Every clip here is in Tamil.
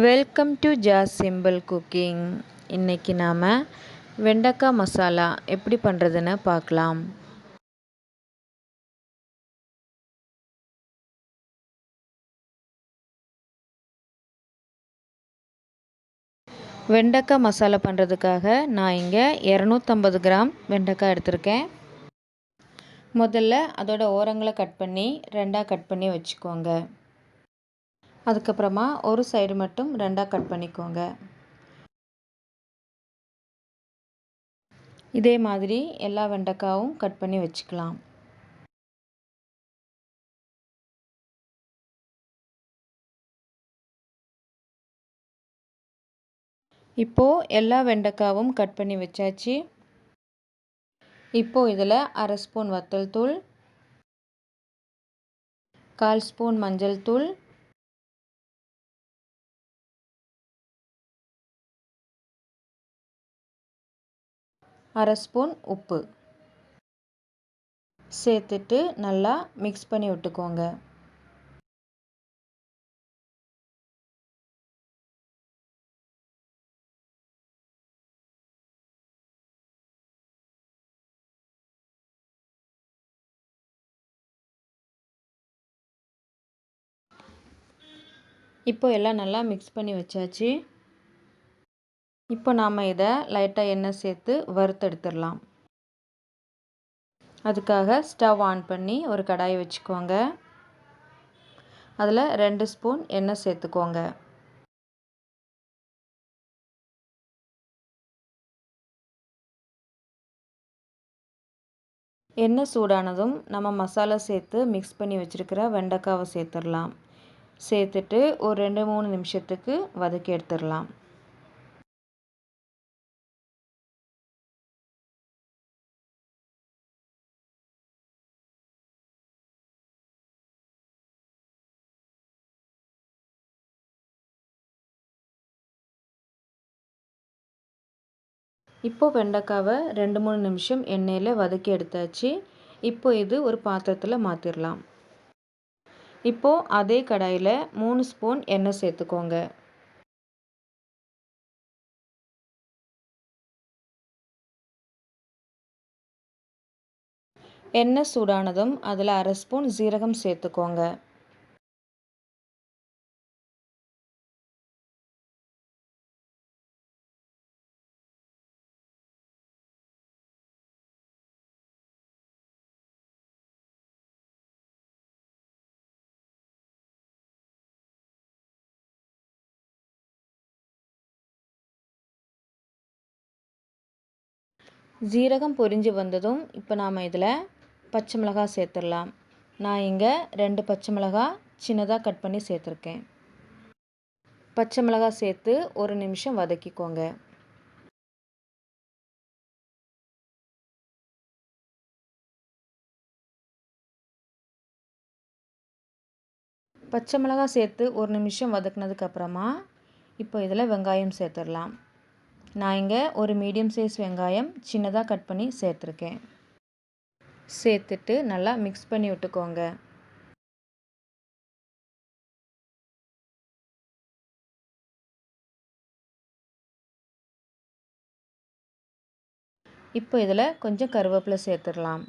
Welcome to Jazz simple cooking. இன்றைக்கி நாம் வெண்டைக்காய் மசாலா எப்படி பண்ணுறதுன்னு பார்க்கலாம். வெண்டைக்காய் மசாலா பண்ணுறதுக்காக நான் இங்கே 250 கிராம் வெண்டைக்காய் எடுத்திருக்கேன். முதல்ல அதோட ஓரங்களை கட் பண்ணி ரெண்டாக கட் பண்ணி வச்சுக்கோங்க. அதுக்கப்புறமா ஒரு சைடு மட்டும் ரெண்டாக கட் பண்ணிக்கோங்க. இதே மாதிரி எல்லா வெண்டைக்காயும் கட் பண்ணி வச்சுக்கலாம். இப்போது எல்லா வெண்டைக்காயும் கட் பண்ணி வச்சாச்சு. இப்போது இதில் அரை ஸ்பூன் வத்தல் தூள், 1/4 ஸ்பூன் மஞ்சள் தூள், அரை ஸ்பூன் உப்பு சேர்த்துட்டு நல்லா மிக்ஸ் பண்ணி விட்டுக்கோங்க. இப்போ எல்லாம் நல்லா மிக்ஸ் பண்ணி வச்சாச்சு. இப்போ நாம் இதை லைட்டாக எண்ணெய் சேர்த்து வறுத்தெடுத்துடலாம். அதுக்காக ஸ்டவ் ஆன் பண்ணி ஒரு கடாயை வச்சுக்கோங்க. அதில் 2 ஸ்பூன் எண்ணெய் சேர்த்துக்கோங்க. எண்ணெய் சூடானதும் நம்ம மசாலா சேர்த்து மிக்ஸ் பண்ணி வச்சுருக்கிற வெண்டைக்காவை சேர்த்துடலாம். சேர்த்துட்டு ஒரு 2-3 நிமிஷத்துக்கு வதக்கி எடுத்துடலாம். இப்போது வெண்டைக்காவை 2-3 நிமிஷம் எண்ணெயில் வதக்கி எடுத்தாச்சு. இப்போ இது ஒரு பாத்திரத்தில் மாற்றிடலாம். இப்போது அதே கடாயில் 3 ஸ்பூன் எண்ணெய் சேர்த்துக்கோங்க. எண்ணெய் சூடானதும் அதில் அரை ஸ்பூன் சீரகம் சேர்த்துக்கோங்க. ஜீரகம் பொரிஞ்சு வந்ததும் இப்போ நாம் இதில் பச்சை மிளகாய் சேர்த்துடலாம். நான் இங்கே 2 பச்சை மிளகாய் சின்னதாக கட் பண்ணி சேர்த்துருக்கேன். பச்சை மிளகாய் சேர்த்து ஒரு நிமிஷம் வதக்கிக்கோங்க. பச்சை மிளகாய் சேர்த்து ஒரு நிமிஷம் வதக்குனதுக்கப்புறமா இப்போ இதில் வெங்காயம் சேர்த்துடலாம். நான் இங்கே ஒரு மீடியம் சைஸ் வெங்காயம் சின்னதாக கட் பண்ணி சேர்த்துருக்கேன். சேர்த்துட்டு நல்லா மிக்ஸ் பண்ணி விட்டுக்கோங்க. இப்போ இதில் கொஞ்சம் கருவேப்பிலை சேர்த்துடலாம்.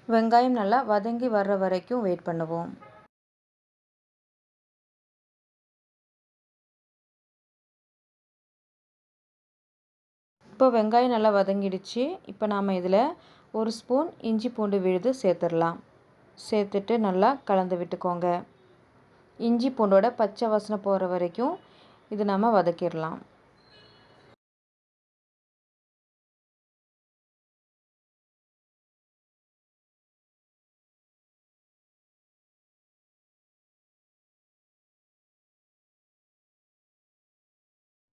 வெங்காயம் நல்லா வதங்கி வர்ற வரைக்கும் வெயிட் பண்ணுவோம். இப்போ வெங்காயம் நல்லா வதங்கிடுச்சு. இப்போ நாம் இதில் 1 ஸ்பூன் இஞ்சி பூண்டு விழுது சேர்த்துடலாம். சேர்த்துட்டு நல்லா கலந்து விட்டுக்கோங்க. இஞ்சி பூண்டோட பச்சை வாசனை போகிற வரைக்கும் இது நாம் வதக்கிடலாம்.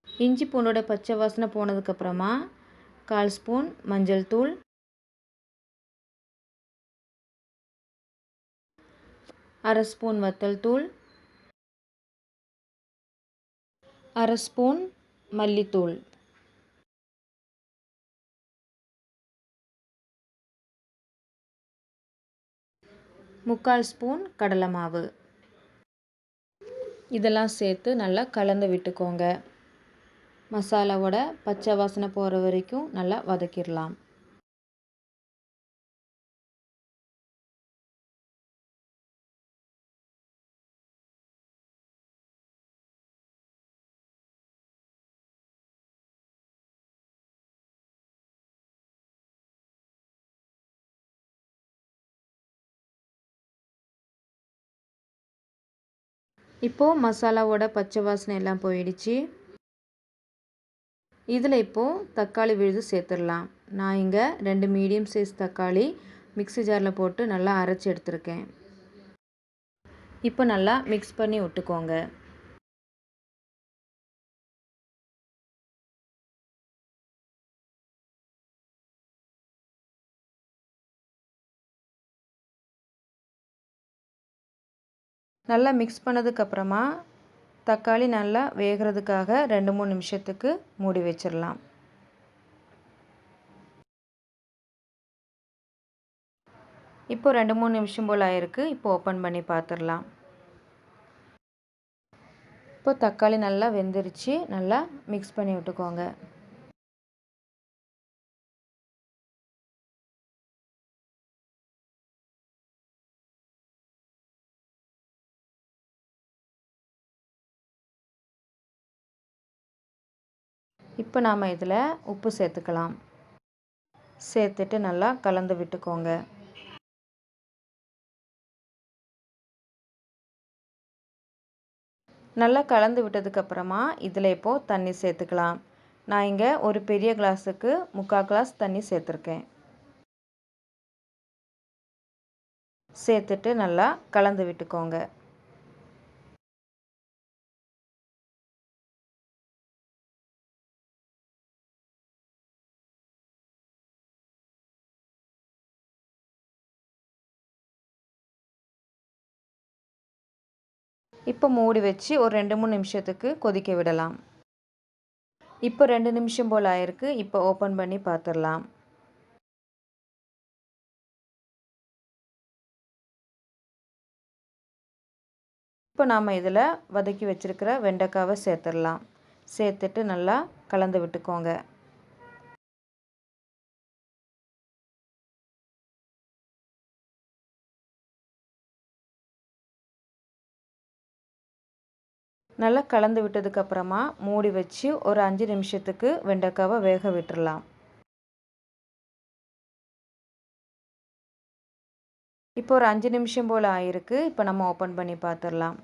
இஞ்சி பூண்டோட பச்சை வாசனை போனதுக்கப்புறமா 1/4 ஸ்பூன் மஞ்சள் தூள், 1/2 ஸ்பூன் வத்தல் தூள், 1/2 ஸ்பூன் மல்லித்தூள், 3/4 ஸ்பூன் கடலை மாவு. இதெல்லாம் சேர்த்து நல்லா கலந்து விட்டுக்கோங்க. மசாலாவோட பச்சை வாசனை போகிற வரைக்கும் நல்லா வதக்கிடலாம். இப்போது மசாலாவோட பச்சை வாசனை எல்லாம் போயிடுச்சு. இதில் இப்போது தக்காளி விழுது சேர்த்துடலாம். நான் இங்கே 2 மீடியம் சைஸ் தக்காளி மிக்ஸி ஜாரில் போட்டு நல்லா அரைச்சி எடுத்துருக்கேன். இப்போ நல்லா மிக்ஸ் பண்ணி விட்டுக்கோங்க. நல்லா மிக்ஸ் பண்ணதுக்கப்புறமா தக்காளி நல்லா வேகிறதுக்காக 2-3 நிமிஷத்துக்கு மூடி வச்சிடலாம். இப்போ 2-3 நிமிஷம் போல் ஆயிருக்கு. இப்போ ஓப்பன் பண்ணி பார்த்துடலாம். இப்போ தக்காளி நல்லா வெந்துருச்சு. நல்லா மிக்ஸ் பண்ணி விட்டுக்கோங்க. இப்போ நாம் இதில் உப்பு சேர்த்துக்கலாம். சேர்த்துட்டு நல்லா கலந்து விட்டுக்கோங்க. நல்லா கலந்து விட்டதுக்கப்புறமா இதில் இப்போது தண்ணி சேர்த்துக்கலாம். நான் இங்கே ஒரு பெரிய கிளாஸுக்கு 3/4 கிளாஸ் தண்ணி சேர்த்துருக்கேன். சேர்த்துட்டு நல்லா கலந்து விட்டுக்கோங்க. இப்போ மூடி வச்சு ஒரு 2-3 நிமிஷத்துக்கு கொதிக்க விடலாம். இப்போ 2 நிமிஷம் போல் ஆயிருக்கு. இப்போ ஓப்பன் பண்ணி பார்த்துடலாம். இப்போ நாம் இதில் வதக்கி வச்சுருக்கிற வெண்டைக்காவை சேர்த்துடலாம். சேர்த்துட்டு நல்லா கலந்து விட்டுக்கோங்க. நல்லா கலந்து விட்டதுக்கப்புறமா மூடி வச்சு ஒரு 5 நிமிஷத்துக்கு வெண்டைக்காவை வேக விட்டுடலாம். இப்போ ஒரு 5 நிமிஷம் போல் ஆயிருக்கு. இப்போ நம்ம ஓப்பன் பண்ணி பார்த்துடலாம்.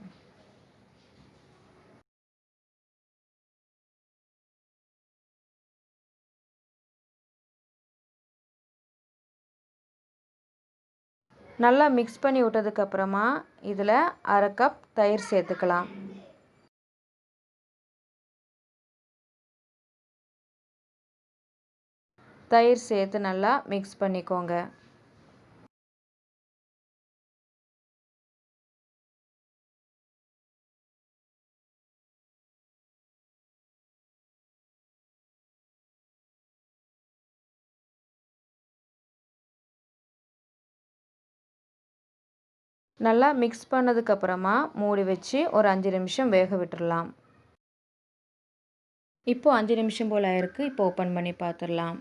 நல்லா மிக்ஸ் பண்ணி விட்டதுக்கப்புறமா இதில் 1/2 கப் தயிர் சேர்த்துக்கலாம். தயிர் சேர்த்து நல்லா மிக்ஸ் பண்ணிக்கோங்க. நல்லா மிக்ஸ் பண்ணதுக்கப்புறமா மூடி வச்சு ஒரு 5 நிமிஷம் வேக விட்டுடலாம். இப்போது 5 நிமிஷம் போல் ஆயிருக்கு. இப்போ ஓப்பன் பண்ணி பார்த்துடலாம்.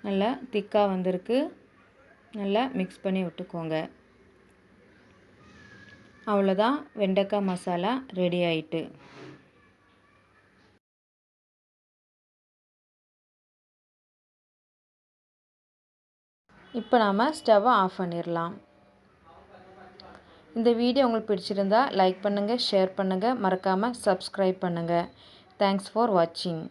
நல்லா திக்காக வந்திருக்கு. நல்லா மிக்ஸ் பண்ணி விட்டுக்கோங்க. அவ்வளோதான், வெண்டைக்காய் மசாலா ரெடி ஆயிட்டு. இப்போ நாம் ஸ்டவ்வை ஆஃப் பண்ணிடலாம். இந்த வீடியோ உங்களுக்கு பிடிச்சிருந்தா லைக் பண்ணுங்கள், ஷேர் பண்ணுங்கள், மறக்காமல் சப்ஸ்கிரைப் பண்ணுங்கள். தேங்க்ஸ் ஃபார் வாட்சிங்.